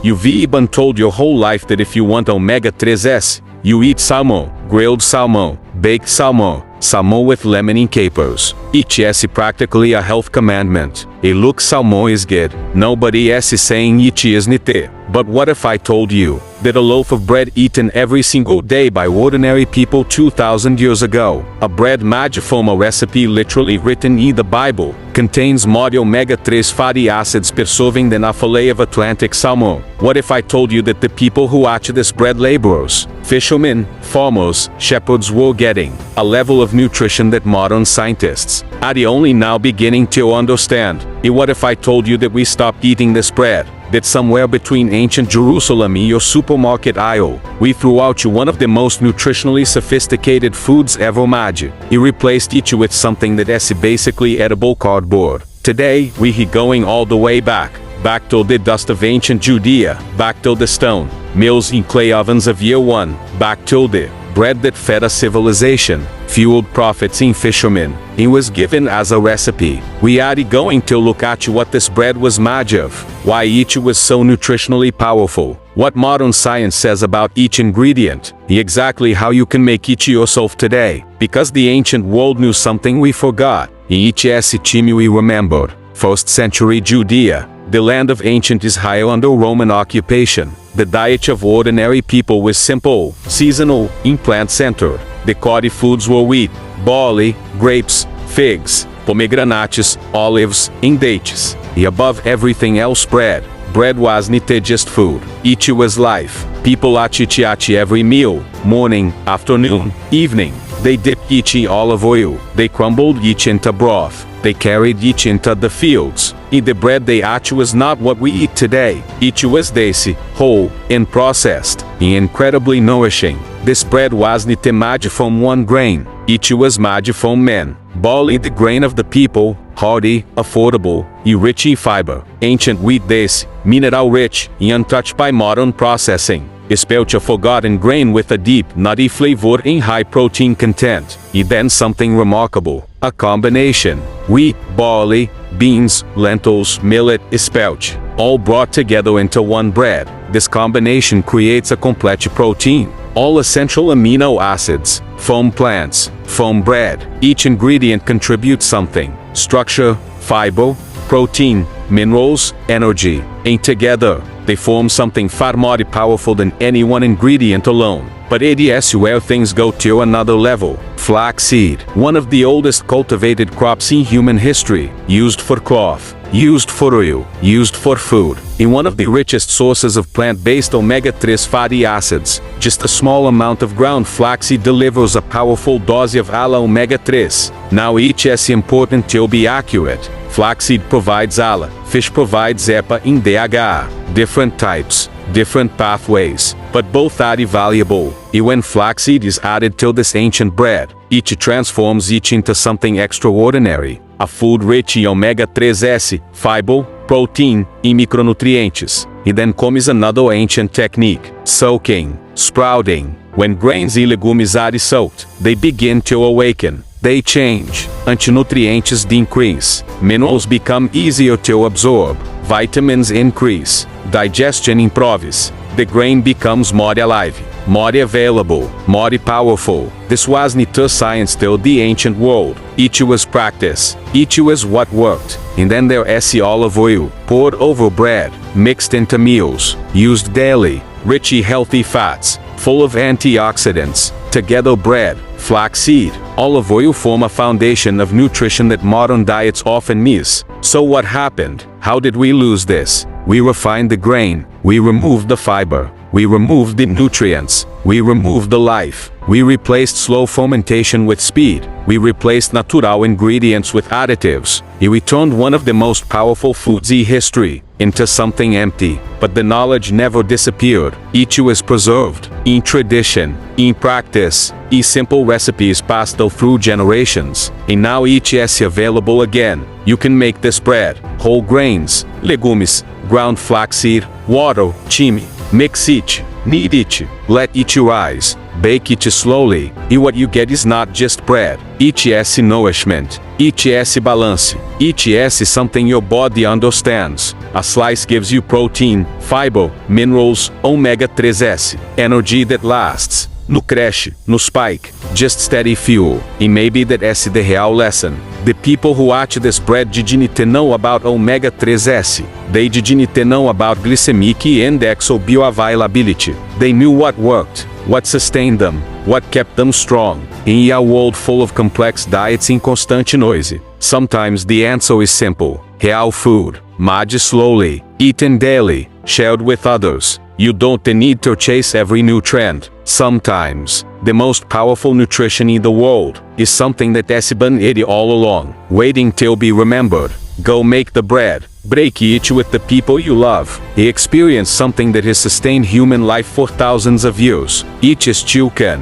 You've been told your whole life that if you want omega-3s, you eat salmon, grilled salmon, baked salmon, salmon with lemon and capers. Each is practically a health commandment. Look, salmon is good. Nobody is saying eat isn't. But what if I told you that a loaf of bread eaten every single day by ordinary people 2,000 years ago, a bread made from a recipe literally written in the Bible, contains more omega-3 fatty acids preserving than a fillet of Atlantic salmon? What if I told you that the people who ate this bread, laborers, fishermen, farmers, shepherds, were getting a level of nutrition that modern scientists are only now beginning to understand? What if I told you that we stopped eating this bread, that somewhere between ancient Jerusalem and your supermarket aisle, we threw out you one of the most nutritionally sophisticated foods ever made? You replaced it with something that is basically edible cardboard. Today, we going all the way back to the dust of ancient Judea, back to the stone mills and clay ovens of year one, back to the bread that fed a civilization, fueled prophets and fishermen, and was given as a recipe. We are going to look at what this bread was made of, why each was so nutritionally powerful, what modern science says about each ingredient, exactly how you can make each yourself today, because the ancient world knew something we forgot, and each team we remembered. 1st century Judea, the land of ancient Israel under Roman occupation. The diet of ordinary people was simple, seasonal, and plant-centered. The core foods were wheat, barley, grapes, figs, pomegranates, olives, and dates. And above everything else, bread. Bread was not just food. It was life. People ate it at every meal, morning, afternoon, evening. They dipped it in olive oil. They crumbled it into broth. They carried it into the fields. And the bread they ate was not what we eat today. It was dicey, whole, and processed, and incredibly nourishing. This bread was not made from one grain. It was made from men. Barley, the grain of the people, hardy, affordable, and rich in fiber. Ancient wheat, dicey, mineral-rich, and untouched by modern processing. Spelt, a forgotten grain with a deep, nutty flavor and high protein content. And then something remarkable, a combination: wheat, barley, beans, lentils, millet, spelt, all brought together into one bread. This combination creates a complex protein. All essential amino acids, from plants, from bread. Each ingredient contributes something: structure, fiber, protein, minerals, energy. And together, they form something far more powerful than any one ingredient alone. But it is where things go to another level. Flaxseed, one of the oldest cultivated crops in human history, used for cloth, used for oil, used for food, and one of the richest sources of plant-based omega-3 fatty acids. Just a small amount of ground flaxseed delivers a powerful dose of omega-3. Now each is important to be accurate. Flaxseed provides ALA, fish provides EPA and DHA, different types, different pathways, but both are valuable. And when flaxseed is added to this ancient bread, it transforms it into something extraordinary, a food rich in omega-3s, fiber, protein, and micronutrientes. And then comes another ancient technique: soaking, sprouting. When grains and legumes are soaked, they begin to awaken. They change. Antinutrientes decrease. Minerals become easier to absorb. Vitamins increase. Digestion improves. The grain becomes more alive, more available, more powerful. This was not science till the ancient world. It was practice. It was what worked. And then there is olive oil, poured over bread, mixed into meals, used daily, rich in healthy fats, full of antioxidants. Together, bread, flaxseed, olive oil form a foundation of nutrition that modern diets often miss. So what happened? How did we lose this? We refined the grain, we removed the fiber, we removed the nutrients, we removed the life. We replaced slow fermentation with speed. We replaced natural ingredients with additives. We turned one of the most powerful foods in history into something empty. But the knowledge never disappeared. It was preserved, in tradition, in practice, in simple recipes passed through generations. And now it is available again. You can make this bread, whole grains, legumes, ground flaxseed, water, chimney. Mix it, knead it, let it rise, bake it slowly, e what you get is not just bread. It is nourishment. It is balance. It is something your body understands. A slice gives you protein, fiber, minerals, omega-3s, energy that lasts. No crash, no spike, just steady fuel. E maybe that is the real lesson. The people who watch this bread didn't know about omega-3s. They didn't know about glycemic index or bioavailability. They knew what worked, what sustained them, what kept them strong. In a world full of complex diets and constant noise, sometimes the answer is simple. Real food, made slowly, eaten daily, shared with others. You don't need to chase every new trend. Sometimes, the most powerful nutrition in the world is something that has been eaten all along, waiting till be remembered. Go make the bread, break it with the people you love, experience something that has sustained human life for thousands of years. Each is chicken.